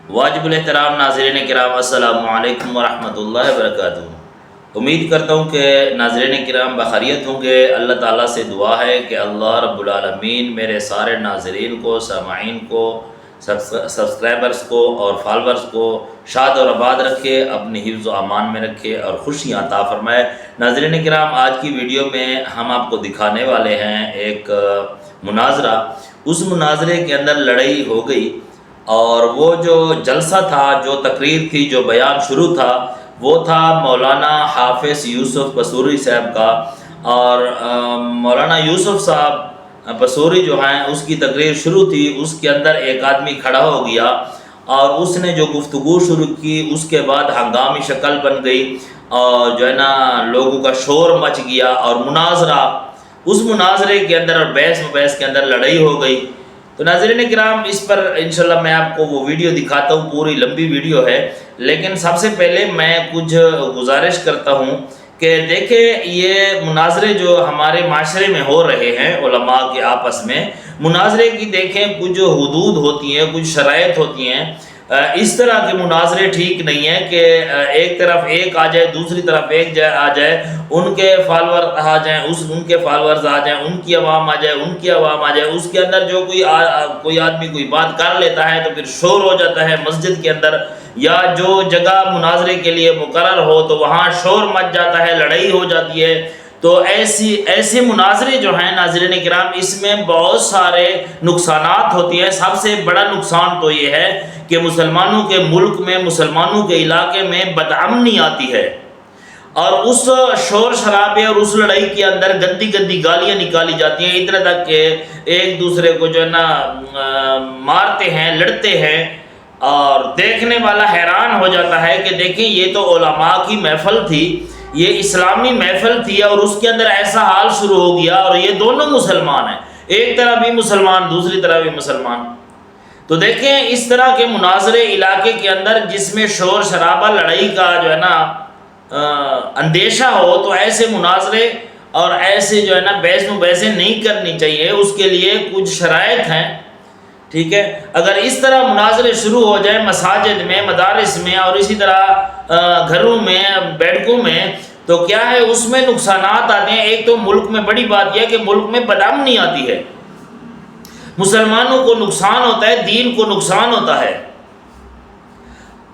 واجب الاحترام ناظرین کرام، السلام علیکم ورحمۃ اللہ وبرکاتہ۔ امید کرتا ہوں کہ ناظرین کرام بخیریت ہوں گے۔ اللہ تعالیٰ سے دعا ہے کہ اللہ رب العالمین میرے سارے ناظرین کو، سامعین کو، سبسکرائبرز کو اور فالورز کو شاد اور آباد رکھے، اپنے حفظ و امان میں رکھے اور خوشیاں عطا فرمائے۔ ناظرین کرام، آج کی ویڈیو میں ہم آپ کو دکھانے والے ہیں ایک مناظرہ۔ اس مناظرے کے اندر لڑائی ہو گئی اور وہ جو جلسہ تھا، جو تقریر تھی، جو بیان شروع تھا، وہ تھا مولانا حافظ یوسف پسوری صاحب کا۔ اور مولانا یوسف صاحب پسوری جو ہیں، اس کی تقریر شروع تھی۔ اس کے اندر ایک آدمی کھڑا ہو گیا اور اس نے جو گفتگو شروع کی، اس کے بعد ہنگامی شکل بن گئی اور جو ہے نا لوگوں کا شور مچ گیا اور مناظرہ، اس مناظرے کے اندر اور بحث کے اندر لڑائی ہو گئی۔ تو ناظرین کرام، اس پر انشاءاللہ میں آپ کو وہ ویڈیو دکھاتا ہوں، پوری لمبی ویڈیو ہے، لیکن سب سے پہلے میں کچھ گزارش کرتا ہوں کہ دیکھیں یہ مناظرے جو ہمارے معاشرے میں ہو رہے ہیں علماء کے آپس میں، مناظرے کی دیکھیں کچھ حدود ہوتی ہیں، کچھ شرائط ہوتی ہیں۔ اس طرح کے مناظرے ٹھیک نہیں ہیں کہ ایک طرف ایک آ جائے، دوسری طرف ایک آ جائے، ان کے فالور آ جائیں، ان کے فالورز آ جائیں، ان کی عوام آ جائے، ان کی عوام آ جائے۔ اس کے اندر جو کوئی آدمی کوئی بات کر لیتا ہے تو پھر شور ہو جاتا ہے مسجد کے اندر، یا جو جگہ مناظرے کے لیے مقرر ہو تو وہاں شور مچ جاتا ہے، لڑائی ہو جاتی ہے۔ تو ایسے مناظرے جو ہیں ناظرین کرام، اس میں بہت سارے نقصانات ہوتی ہیں۔ سب سے بڑا نقصان تو یہ ہے کہ مسلمانوں کے ملک میں، مسلمانوں کے علاقے میں بدامنی آتی ہے، اور اس شور شرابے اور اس لڑائی کے اندر گندی گندی گالیاں نکالی جاتی ہیں، اتنا تک کہ ایک دوسرے کو جو ہے نا مارتے ہیں، لڑتے ہیں، اور دیکھنے والا حیران ہو جاتا ہے کہ دیکھیں یہ تو علماء کی محفل تھی، یہ اسلامی محفل تھی، اور اس کے اندر ایسا حال شروع ہو گیا، اور یہ دونوں مسلمان ہیں، ایک طرف بھی مسلمان، دوسری طرف بھی مسلمان۔ تو دیکھیں اس طرح کے مناظرے علاقے کے اندر جس میں شور شرابہ، لڑائی کا جو ہے نا اندیشہ ہو، تو ایسے مناظرے اور ایسے جو ہے نا بحثیں نہیں کرنی چاہیے۔ اس کے لیے کچھ شرائط ہیں، ٹھیک ہے۔ اگر اس طرح مناظرے شروع ہو جائیں مساجد میں، مدارس میں، اور اسی طرح گھروں میں، بیٹھکوں میں، تو کیا ہے اس میں نقصانات آتے ہیں۔ ایک تو ملک میں بڑی بات یہ ہے کہ ملک میں بدامنی آتی ہے، مسلمانوں کو نقصان ہوتا ہے، دین کو نقصان ہوتا ہے۔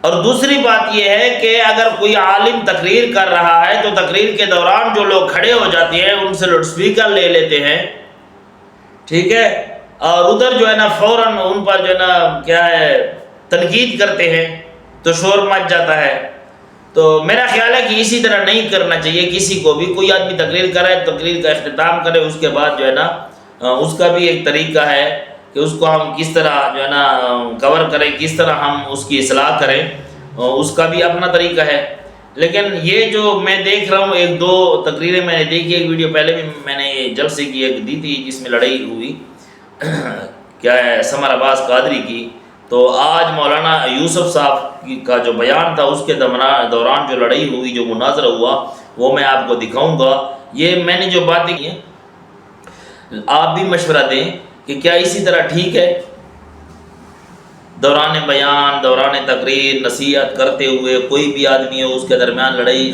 اور دوسری بات یہ ہے کہ اگر کوئی عالم تقریر کر رہا ہے تو تقریر کے دوران جو لوگ کھڑے ہو جاتے ہیں ان سے لاؤڈ سپیکر لے لیتے ہیں، ٹھیک ہے، اور ادھر جو ہے نا فوراً ان پر جو ہے نا کیا ہے تنقید کرتے ہیں، تو شور مچ جاتا ہے۔ تو میرا خیال ہے کہ اسی طرح نہیں کرنا چاہیے کسی کو بھی۔ کوئی آدمی تقریر کرے، تقریر کا اختتام کرے، اس کے بعد جو ہے نا اس کا بھی ایک طریقہ ہے کہ اس کو ہم کس طرح جو ہے نا کور کریں، کس طرح ہم اس کی اصلاح کریں، اس کا بھی اپنا طریقہ ہے۔ لیکن یہ جو میں دیکھ رہا ہوں، ایک دو تقریریں میں نے دیکھی، ایک ویڈیو پہلے بھی میں نے جلسے کی ایک دی تھی جس میں لڑائی ہوئی کیا ہے سمر عباس قادری کی۔ تو آج مولانا یوسف صاحب کا جو بیان تھا، اس کے دوران جو لڑائی ہوئی، جو مناظرہ ہوا، وہ میں آپ کو دکھاؤں گا۔ یہ میں نے جو باتیں کی ہیں، آپ بھی مشورہ دیں کہ کیا اسی طرح ٹھیک ہے دوران بیان، دوران تقریر نصیحت کرتے ہوئے کوئی بھی آدمی ہو، اس کے درمیان لڑائی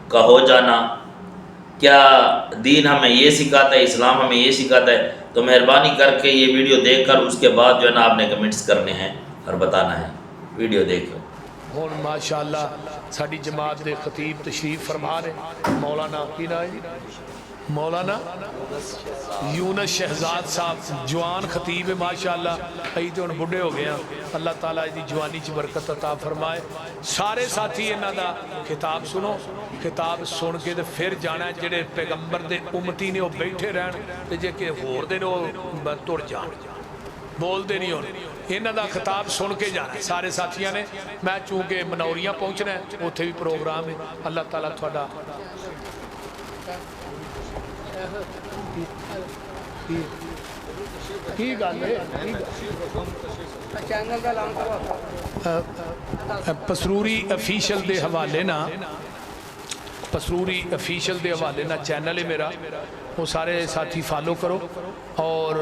کا ہو جانا؟ کیا دین ہمیں یہ سکھاتا ہے، اسلام ہمیں یہ سکھاتا ہے؟ تو مہربانی کر کے یہ ویڈیو دیکھ کر اس کے بعد جو ہے نا آپ نے کمنٹس کرنے ہیں اور بتانا ہے۔ ویڈیو دیکھو۔ ہن ماشاءاللہ ساری جماعت دے خطیب تشریف فرما رہے، مولانا کی نام مولانا یونس شہزاد صاحب، جوان خطیب ہے ماشاءاللہ۔ ائی تے ہن بڈھے ہو گئے ہیں، اللہ تعالیٰ دی جوانی چ برکت عطا فرمائے۔ سارے ساتھی انہاں دا خطاب سنو، خطاب سن کے تے پھر جانا ہے۔ جڑے پیغمبر دے امتی نے وہ بیٹھے رہن، تے جے کہ ہور دے نے وہ تر جان، بول دے نہیں ہونے۔ انہاں دا خطاب سن کے جانا ہے سارے ساتھیاں نے۔ میں چونکہ منوریاں پہنچنا ہے، اوتھے بھی پروگرام ہے۔ اللہ تعالیٰ تھوڑا کی گل ہے پسروری افیشل دے حوالے نا، پسروری افیشل دے حوالے نا چینل ہے میرا، وہ سارے ساتھی فالو کرو اور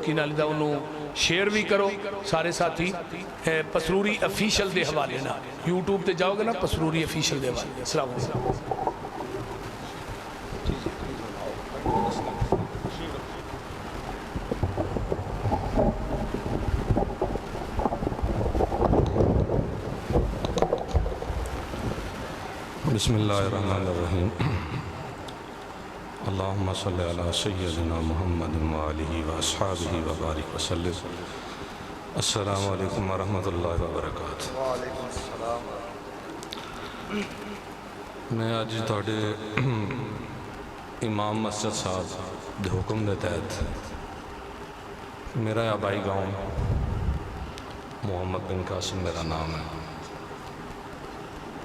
کی نال دا انہوں شیئر بھی کرو سارے ساتھی پسروری افیشل دے حوالے نا یوٹیوب تے جاؤ گے نا پسروری افیشل دے حوالے. السلام علیکم. بسم اللہ الرحمن الرحیم. اللہم صلی علی سیدنا محمد وآلہ واصحابہ وبارک وسلم. السلام علیکم ورحمۃ اللہ وبرکاتہ. وعلیکم السلام. میں اج تھوڑے امام مسجد صاحب دے حکم دے تحت میرا آبائی گاؤں محمد بن قاسم میرا نام ہے.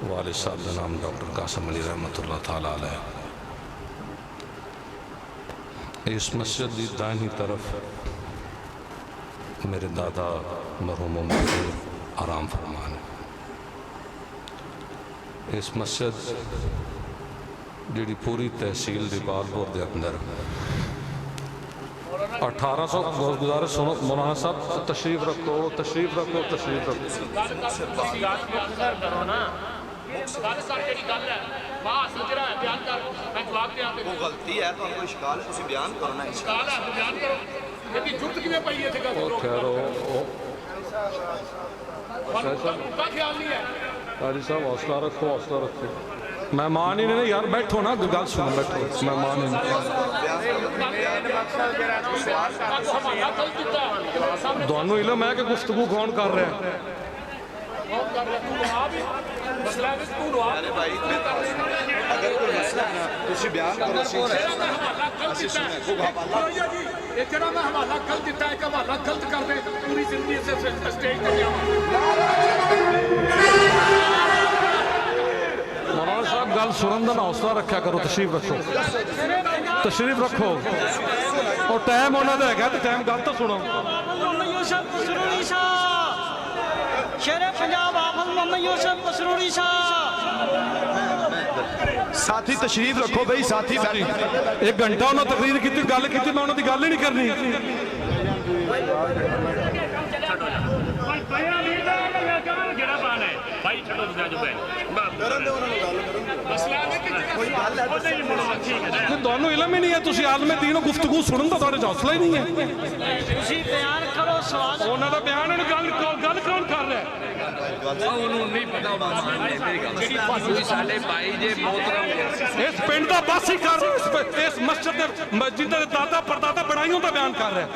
والد صاحب کا نام ڈاکٹر قاسم علی رحمۃ اللہ تعالیٰ علیہ. اس مسجد کی دائنی طرف میرے دادا مرحوم محمد آرام فرمان ہے. اس مسجد جڑی پوری تحصیل دی بالپور دے اندر 1800 گزارش سنو مولانا صاحب تشریف رکھو تشریف رکھو تشریف رکھو. وہ غلطی ہے تو کوئی شکال ہے بیان کرنا ٹھہرو قاری صاحب حوصلہ رکھو حوصلہ رکھو. مہمان ہی نہیں یار بیٹھو نا گل سنو بیٹھو مہمان ہی دونوں علم ہے کہ گفتگو کون کر رہے ہیں. ارے بھائی اگر کوئی مسئلہ ہے نا تو بیان کرو. مولانا صاحب گل سنن دا حوصلہ رکھا کرو. تشریف رکھو تشریف رکھو اور ٹائم ہونا دے گا تو ٹائم گل تو سنو. شیر پنجاب حافظ محمد یوسف مسروری صاحب. ساتھی تشریف رکھو بھائی ساتھی. ایک گھنٹہ انہوں نے تقریر کی گل کی میں انہوں نے گل ہی نہیں کرنی. دونوں علم ہی نہیں ہے تسی عالم دین و گفتگو سنن دا تھوڑے حوصلہ ہی نہیں ہے. تسی بیان کرو سوال انہوں نے بیان گل کون کر رہا ہے. اس پنڈ دا بس ہی کر رہا ہے. اس مسجد مسجد دے دادا پردادا بڑائیوں دا بیان کر رہا ہے.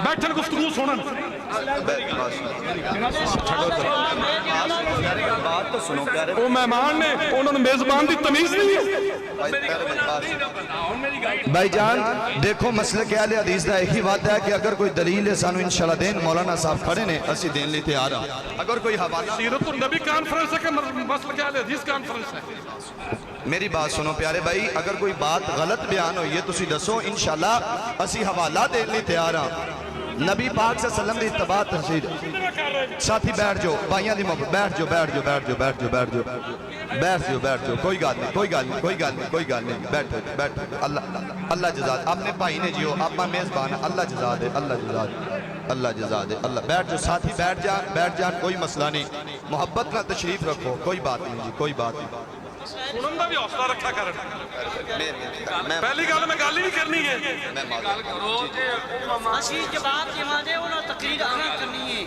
بیٹھن گفتگو سنن. بات تو سنو پیارے وہ مہمان نے انہوں نے میزبان دی تمیز نہیں ہے. بھائی جان دیکھو مسئلہ کیا لے حدیث دا ایک ہی بات ہے کہ اگر کوئی دلیل ہے سانو انشاءاللہ دین مولانا صاحب کھڑے نے اسی دین لیتے آ رہا. اگر کوئی حوالہ سیرت النبی کانفرنس ہے کہ مسئلہ کیا لے حدیث کانفرنس ہے. میری بات سنو پیارے بھائی اگر کوئی بات غلط بیان ہوئی ہے تسی دسو انشاءاللہ اسی حوالہ دین لیتے آ رہا. نبی پاک صلی اللہ علیہ وسلم دی اتباع تحصیل. ساتھی بیٹھ جو بھائیاں دی محبت بیٹھ جو بیٹھ جو بیٹھ جو بیٹھ جو بیٹھ جو بیٹھ جو بیٹھ جو کوئی گل نہیں کوئی گل نہیں کوئی گل نہیں کوئی گل نہیں بیٹھو بیٹھو. اللہ جزا دے. اپنے بھائی نے جیو آپ میزبان اللہ جزا دے اللہ جزا دے اللہ جزا دے اللہ. بیٹھ جو ساتھی بیٹھ جان کوئی مسئلہ نہیں. محبت کا تشریف رکھو کوئی بات نہیں جی کوئی بات نہیں. سنن دا بھی حوصلہ رکھا کر. پہلی گل میں گل ہی نہیں کرنی ہے. اسی جواب دیواں دے انہوں تقریر آنا کرنی ہے.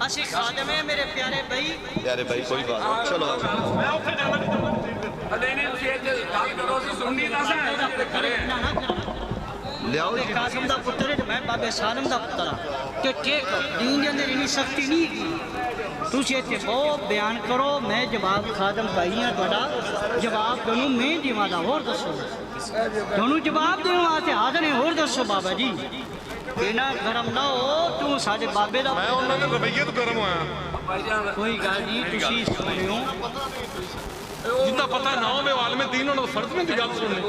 اسی خادم ہیں میرے پیارے بھائی. پیارے بھائی کوئی بات نہیں چلو. لیاؤ جی قاسم دا پتر ہے میں بابے سالم دا پتر ہاں کہ ٹھیک دین دے اندر انہی سختی نہیں کی. تسی اتنے بہت بیان کرو میں جواب خادم بھائی ہیں بڑا جواب دونوں میں دیواں دا اور دسو دونوں جواب دیواں واسطے حاضر ہیں اور دسو بابا جی. بینا گرم نہ ہو تو سارے بابے دا میں انہوں نے رویہ تو گرم ہویا. کوئی گل نہیں تسی سنیو جتا پتہ نہ ہو میں عالم دین انہوں نے فرض میں دی گل سننے.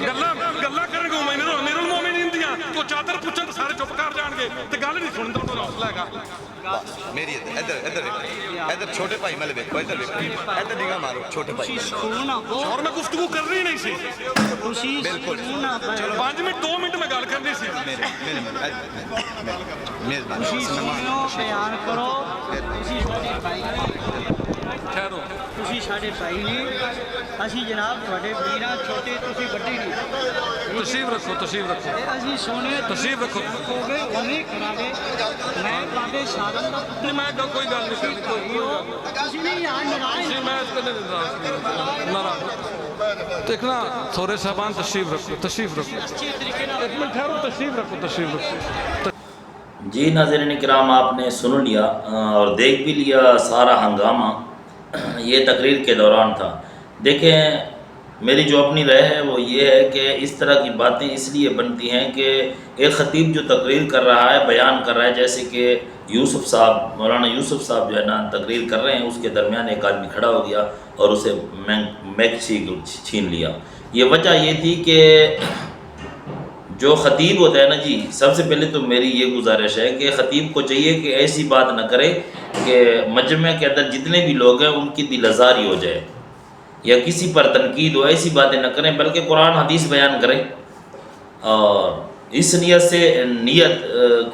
گلہ کرنے کو امیر المومنین دیاں تو چادر پوچھن تو سارے چپ کر جان گے تو گل نہیں سننے تو حوصلہ ہے گا. میری ادھر ادھر ادھر چھوٹے بھائی مل ویکھو ادھر ویکھو ادھر نگاہ مارو چھوٹے بھائی تسی سکون آ بہت اور میں گفتگو کر رہی نہیں سی تسی بالکل۔ سکون آ بہت 5 منٹ 2 منٹ میں گل کرنی سی میزبان تسی سنو بیان کرو تسی ساڈے بھائی نے ٹھہرو تسی ساڈے بھائی نے اسی جناب تھوڑے ویراں چھوٹے تسی بڑے نہیں تشریف رکھو تشریف رکھو اسی سونے تشریف رکھو ہو گئے انہیں کرا گے میں بابے شادم دا نہیں میں کوئی گل نہیں کرنی بھائی ہو تسی نہیں یار ناراض جی میں اس کرنے ناراض دیکھنا تھوڑے صاحبان تشریف رکھو تشریف رکھو اچھی طریقے نال 1 منٹ ٹھہرو تشریف رکھو تشریف رکھو جی ناظرین کرام، آپ نے سن لیا اور دیکھ بھی لیا سارا ہنگامہ یہ تقریر کے دوران تھا۔ دیکھیں میری جو اپنی رائے ہے وہ یہ ہے کہ اس طرح کی باتیں اس لیے بنتی ہیں کہ ایک خطیب جو تقریر کر رہا ہے، بیان کر رہا ہے، جیسے کہ یوسف صاحب، مولانا یوسف صاحب جو ہے نا تقریر کر رہے ہیں، اس کے درمیان ایک آدمی کھڑا ہو گیا اور اسے میک چھین لیا۔ یہ وجہ یہ تھی کہ جو خطیب ہوتا ہے نا جی، سب سے پہلے تو میری یہ گزارش ہے کہ خطیب کو چاہیے کہ ایسی بات نہ کرے کہ مجمع کے اندر جتنے بھی لوگ ہیں ان کی دل آزاری ہو جائے یا کسی پر تنقید ہو، ایسی باتیں نہ کریں، بلکہ قرآن حدیث بیان کریں اور اس نیت سے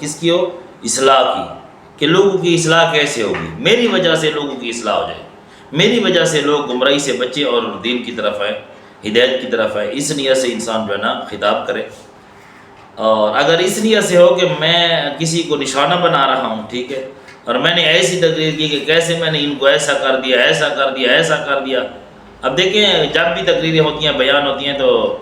کس کی ہو؟ اصلاح کی، کہ لوگوں کی اصلاح کیسے ہوگی؟ میری وجہ سے لوگوں کی اصلاح ہو جائے، میری وجہ سے لوگ گمراہی سے بچے اور دین کی طرف آئے، ہدایت کی طرف آئے۔ اس نیت سے انسان جو ہے نا خطاب کرے۔ اور اگر اس نیت سے ہو کہ میں کسی کو نشانہ بنا رہا ہوں، ٹھیک ہے، اور میں نے ایسی تقریر کی کہ کیسے میں نے ان کو ایسا کر دیا، ایسا کر دیا، ایسا کر دیا۔ اب دیکھیں جب بھی تقریریں ہوتی ہیں، بیان ہوتی ہیں، تو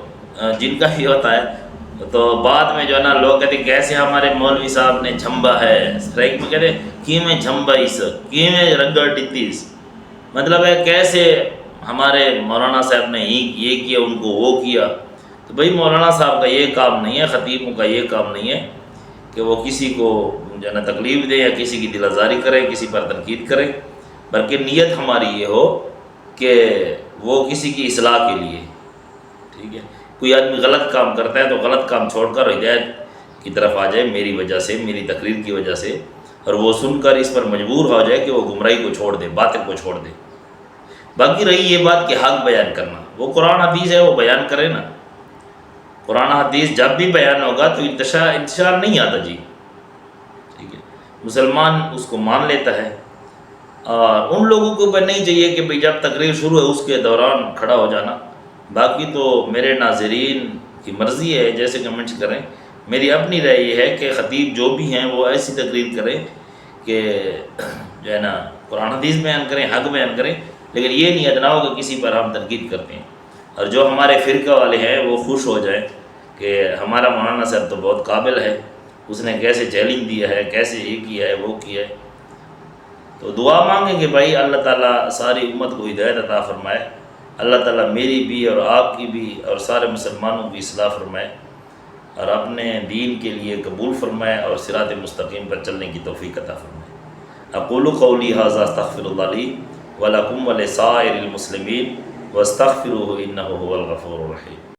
جن کا بھی ہوتا ہے تو بعد میں جو ہے نا لوگ کہتے ہیں کیسے ہمارے مولوی صاحب نے جھمبا ہے، اسٹرائک میں کہتے ہیں کی میں جھمبا اس کی میں رنگڑ ڈتیس، مطلب ہے کیسے ہمارے مولانا صاحب نے یہ کیا، ان کو وہ کیا۔ تو بھائی مولانا صاحب کا یہ کام نہیں ہے، خطیبوں کا یہ کام نہیں ہے کہ وہ کسی کو جو ہے نا تکلیف دے یا کسی کی دل آزاری کرے، کسی پر تنقید کرے، بلکہ نیت ہماری یہ ہو کہ وہ کسی کی اصلاح کے لیے، ٹھیک ہے۔ کوئی آدمی غلط کام کرتا ہے تو غلط کام چھوڑ کر ہدایت کی طرف آ جائے، میری وجہ سے، میری تقریر کی وجہ سے، اور وہ سن کر اس پر مجبور ہو جائے کہ وہ گمراہی کو چھوڑ دے، باطل کو چھوڑ دے۔ باقی رہی یہ بات کہ حق بیان کرنا، وہ قرآن حدیث ہے، وہ بیان کرے نا۔ قرآن حدیث جب بھی بیان ہوگا تو انتشار نہیں آتا جی، ٹھیک ہے، مسلمان اس کو مان لیتا ہے۔ اور ان لوگوں کو نہیں چاہیے کہ بھئی جب تقریر شروع ہے اس کے دوران کھڑا ہو جانا۔ باقی تو میرے ناظرین کی مرضی ہے، جیسے کمنٹس کریں۔ میری اپنی رائے یہ ہے کہ خطیب جو بھی ہیں وہ ایسی تقریر کریں کہ جو ہے نا قرآن حدیث بیان کریں، حق بیان کریں، لیکن یہ نیت نہ ہو کہ کسی پر ہم تنقید کرتے ہیں۔ اور جو ہمارے فرقہ والے ہیں وہ خوش ہو جائیں کہ ہمارا مولانا صاحب تو بہت قابل ہے، اس نے کیسے چیلنج دیا ہے، کیسے یہ کیا ہے، وہ کیا ہے۔ تو دعا مانگیں کہ بھائی اللہ تعالیٰ ساری امت کو ہدایت عطا فرمائے، اللہ تعالیٰ میری بھی اور آپ کی بھی اور سارے مسلمانوں کی اصلاح فرمائے اور اپنے دین کے لیے قبول فرمائے اور صراط مستقیم پر چلنے کی توفیق عطا فرمائے۔ اقول قولی ھذا استغفر اللہ لی ولکم ولسائر المسلمین واستغفروہ انہ ھو الغفور الرحیم۔